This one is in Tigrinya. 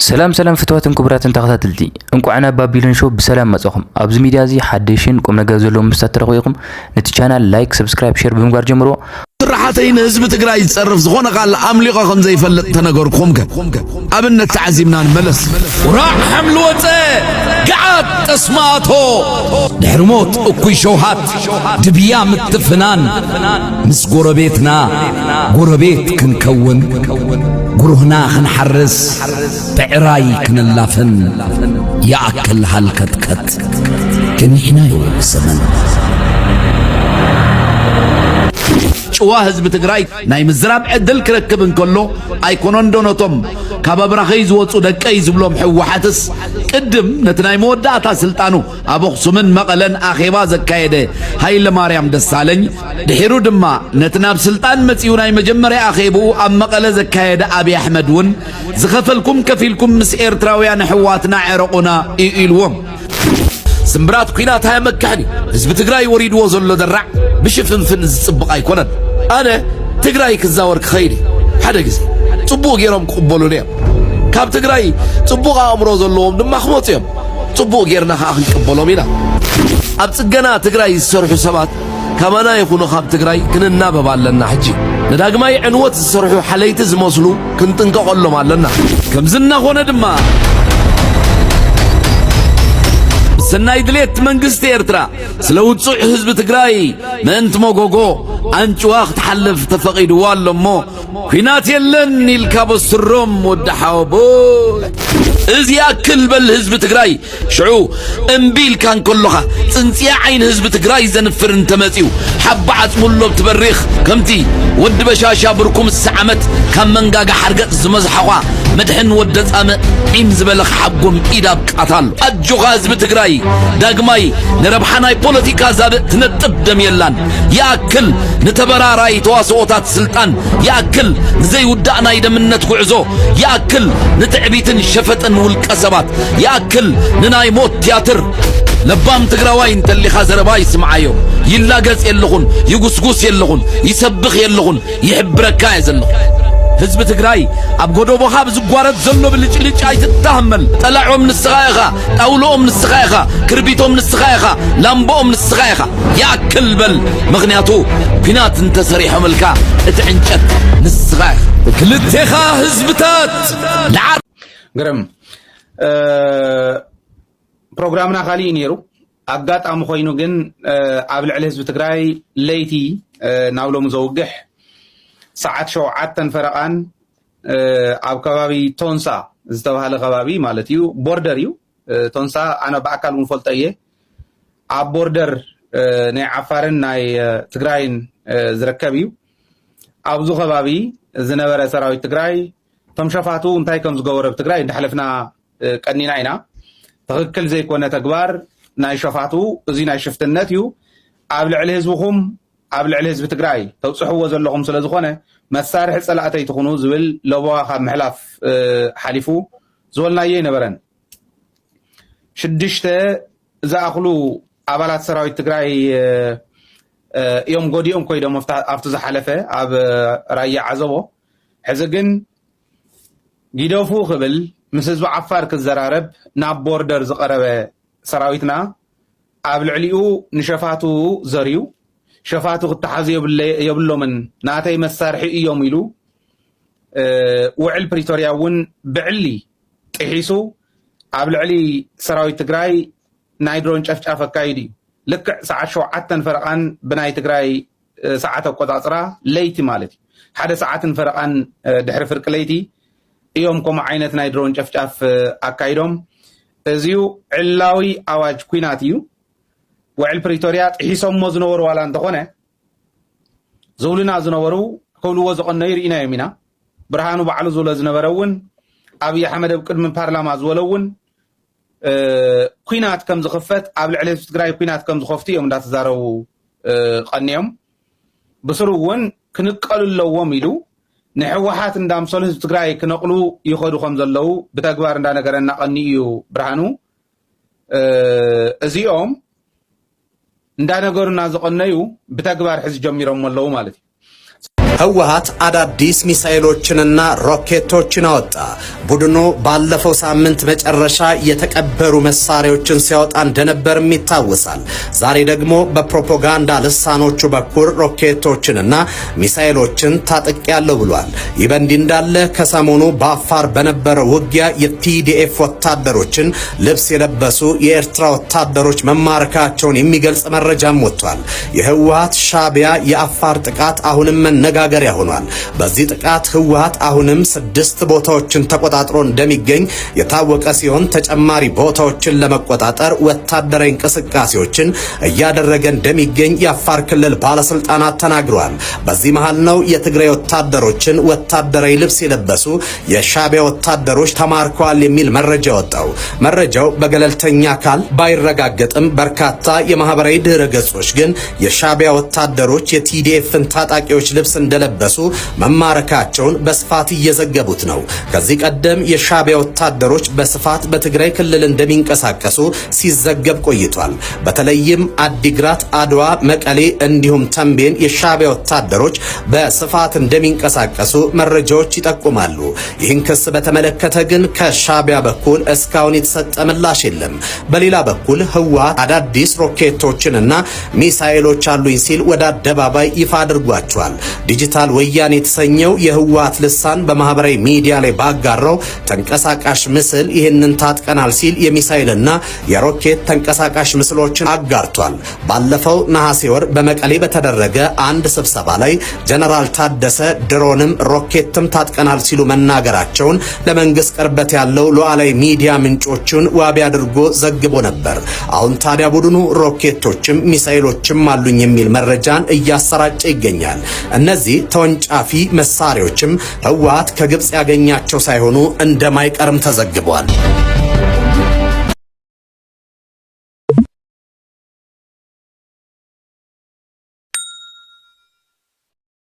سلام فتواتن كبراتن تخاتلتي انكو عنا بابيلون شو بسلام مصخم ابز ميديا زي حديشين قم نغا زلو مستترخويكم نتي چانال لايك سبسكرايب شير بمغار جمرو راحتين حزب تግራይ يتصرف زغونه قال امليقه كم زي فلط تنغركم ابنت تعزيمنا نملس وراح حمل وصه قعد تسماتو دحرموت اكوي شوهات دبيا متفنان مس غوربيتنا غوربيت كنكون غروهنا خنحرس بعراي كنلافن ياكل هالكتكت كنحنا يوسمن ጨዋ ህዝብ ትግራይ ናይ ምዝራብ ዕድል ክረክብን ከሎ ኣይኮኖን ዶኖቶም ካብ ኣብራኸይ ዝወፁ ደቀይ ዝብሎም ሕወሓትስ ቅድም ነቲ ናይ መወዳእታ ስልጣኑ ኣብ ኣኽሱምን መቐለን ኣኼባ ዘካየደ ሃይለ ማርያም ደሳለኝ ድሒሩ ድማ ነቲ ናብ ስልጣን መፂኡ ናይ መጀመርያ ኣኼብኡ ኣብ መቐለ ዘካየደ ኣብይ ኣሕመድ እውን ዝኸፈልኩም ከፊልኩም ምስ ኤርትራውያን ሕወሓትና ዕረቁና ኢልዎም سمبرات كينات هاي مكحني حزب تግራይ ወሪድዎ ዘሎ ደራዕ ብሽፍንፍን ዝጽብቕ ኣይኮነን ኣነ ትግራይ ክዛወር ክኸይድ ሓደ ግዜ ጽቡቕ ጌሮም ክቕበሉን እዮም ካብ ትግራይ ጽቡቕ ኣእምሮ ዘለዎም ድማ ክመፁ እዮም ጽቡቕ ጌርና ከዓ ክንቅበሎም ኢና ኣብ ጽገና ትግራይ ዝሰርሑ ሰባት ከመና ይኹኑ ካብ ትግራይ ክንናበብ ኣለና ሕጂ ንዳግማይ ዕንወት ዝሰርሑ ሓለይቲ ዝመስሉ ክንጥንቀቐሎም ኣለና ከምዝና ኾነ ድማ سناي دليت منجست إرترا سلوتصو حزب تግራይ منت موغوغو أنت وقت حلف تفقيد والله مو كينات يلن الكابو السروم ودحاوبو إزي أكل بالحزب تግራይ شعو انبيل كان كلها تنسيا عين حزب تግራይ زنفر انتمتيو حبا عطمولو بتبريخ كمتي ود بشاشا بركم السعمت كم منقاقا حرقت زمزحوا مدحن ودت أمي عيم زبلخ حقهم إيدا بقاتل أجو حزب تግራይ داغماي نربحناي بوليتيكا زابط تنطب دم يلان ياكل نتبراراي تواسوتات سلطان ياكل زي ودعناي دمنت غعزو ياكل نتعبيتن شفتن والقسبات ياكل نناي موت تياتر لبام تግራዋይ እንተሊ خزرباي سمعايو يلاغص يلخون يغسغس يلخون يسبخ يلخون يحبركا يزلخ حزب تግራይ ኣብ ጎዶቦ ካብ ዝጓረት ዘሎ ብልጭልጭ ኣይትተሐመል ጠላዖም ንስኻይኻ ጣውሎም ንስኻይኻ ክርቢቶም ንስኻይኻ ላምቦም ንስኻይኻ ያክል በል ምክንያቱ ቢናት እንተሰሪሖ መልካ እትዕንጨት ንስኻይኻ ክልቴኻ ህዝብታት ግረም ፕሮግራምና ካሊ ነይሩ ኣጋጣሚ ኮይኑ ግን ኣብ ልዕሊ ህዝብ ትግራይ ለይቲ ናብሎም ዘውግሕ ساعات شو عتن فرقان أو كبابي تونسا زتوها لغبابي مالتيو بوردريو تونسا أنا بأكل مفلتيه أب بوردر ناي عفارن ناي تግራይን زركبيو أبزو غبابي زنبرة سراوي تግራይ تمشفاتو انتاي كم زغورب تግራይ نحلفنا قنينا عينا تغكل زي كونه تكبار ناي شفاتو زي ناي شفتنتيو أبل عليه زوخم قبل عليه حزب تግራይ توصحوا زلهم ስለዝኾነ መሳርሒ ጸላእተይ ትኹኑ ዝብል ለቦዋ ካብ ምሕላፍ ሓሊፉ ዝወልናየ ነበረን ሽድሽተ ዝኣኽሉ ኣባላት ሰራዊት ትግራይ እዮም ጎዲኦም ኮይዶም ኣብቲ ዝሓለፈ ኣብ ራያ ዓዘቦ ሕዚ ግን ጊደፉ ክብል ምስ ህዝቢ ዓፋር ክዘራረብ ናብ ቦርደር ዝቐረበ ሰራዊትና ኣብ ልዕሊኡ ንሸፋቱ ዘርዩ شفاتو التحاز يبلومن ناتي مسارحي يوميلو وعل بريتوريا ون بعلي تحيسو قبل علي سراوي تግራይ نايدرون شفشاف كايدي لك ساعة شو عتن فرقان بناي تግራይ ساعة قطاطرا ليتي مالتي حدا ساعة فرقان دحر فرق ليتي يومكم عينت نايدرون شفشاف اكايدوم ازيو علاوي اواج كويناتيو وعل بريتوريات حيسهم مزنور ولا انتخونه زولنا زنورو كونو وزقن نير إنا يمينا برهانو بعلو زول زنورون أبي أحمد بكر من بارلما زولون كوينات كم زخفت قبل عليه تግራይ كوينات كم زخفتي يوم دات زارو قنيهم بسروون كنقلو اللوهم يلو نحوحات اندام صلح تግራይ كنقلو يخدو خمزلو بتكبار اندا نقرنا قنيو برهانو ازيوم እንዳ ነገሩና ዝቆነዩ بتكبار حز جميرهم والله مالتي ህወሓት አዳዲስ ሚሳኤሎችንና ሮኬቶችን አወጣ። ቡድኑ ባለፈው ሳምንት መጨረሻ የተቀበሩ መሳሪያዎችን ሲያወጣ እንደነበርም ይታወሳል። ዛሬ ደግሞ በፕሮፓጋንዳ ልሳኖቹ በኩል ሮኬቶችንና ሚሳኤሎችን ታጥቄያለሁ ብሏል። ይህ በእንዲህ እንዳለ ከሰሞኑ በአፋር በነበረው ውጊያ የቲዲኤፍ ወታደሮችን ልብስ የለበሱ የኤርትራ ወታደሮች መማረካቸውን የሚገልጽ መረጃም ወጥቷል። የህወሓት ሻዕቢያ የአፋር ጥቃት አሁንም መነጋገሪያ ሆኗል። በዚህ ጥቃት ህወሓት አሁንም 6 ቦታዎችን ተቆጣጥሮ እንደሚገኝ የታወቀ ሲሆን ተጨማሪ ቦታዎችን ለመቆጣጠር ወታደራዊ እንቅስቃሴዎችን እያደረገ እንደሚገኝ የአፋር ክልል ባለስልጣናት ተናግረዋል። በዚህ መሃል ነው የትግራይ ወታደሮችን ወታደራዊ ልብስ የለበሱ የሻዕቢያ ወታደሮች ተማርከዋል የሚል መረጃ ወጣው። መረጃው በገለልተኛ አካል ባይረጋገጥም በርካታ የማህበራዊ ድህረ ገጾች ግን የሻዕቢያ ወታደሮች የቲዲኤፍን ታጣቂዎች ልብስ እንደለበሱ መማረካቸውን በስፋት እየዘገቡት ነው። ከዚህ ቀደም የሻዕቢያ ወታደሮች በስፋት በትግራይ ክልል እንደሚንቀሳቀሱ ሲዘገብ ቆይቷል። በተለይም አዲግራት፣ አድዋ፣ መቀሌ እንዲሁም ተንቤን የሻዕቢያ ወታደሮች በስፋት እንደሚንቀሳቀሱ መረጃዎች ይጠቁማሉ። ይህን ክስ በተመለከተ ግን ከሻዕቢያ በኩል እስካሁን የተሰጠ ምላሽ የለም። በሌላ በኩል ህወሓት አዳዲስ ሮኬቶችንና ሚሳኤሎች አሉኝ ሲል ወደ አደባባይ ይፋ አድርጓቸዋል። ዲጂታል ወያኔ የተሰኘው የህወሓት ልሳን በማህበራዊ ሚዲያ ላይ ባጋራው ተንቀሳቃሽ ምስል ይህንን ታጥቀናል ሲል የሚሳኤልና የሮኬት ተንቀሳቃሽ ምስሎችን አጋርቷል። ባለፈው ነሐሴ ወር በመቀሌ በተደረገ አንድ ስብሰባ ላይ ጀነራል ታደሰ ድሮንም ሮኬትም ታጥቀናል ሲሉ መናገራቸውን ለመንግስት ቅርበት ያለው ሉዓላዊ ሚዲያ ምንጮቹን ዋቢ አድርጎ ዘግቦ ነበር። አሁን ታዲያ ቡድኑ ሮኬቶችም ሚሳኤሎችም አሉኝ የሚል መረጃን እያሰራጨ ይገኛል። እነዚህ ተወንጫፊ መሳሪያዎችም ህወሓት ከግብጽ ያገኛቸው ሳይሆኑ እንደማይቀርም ተዘግቧል።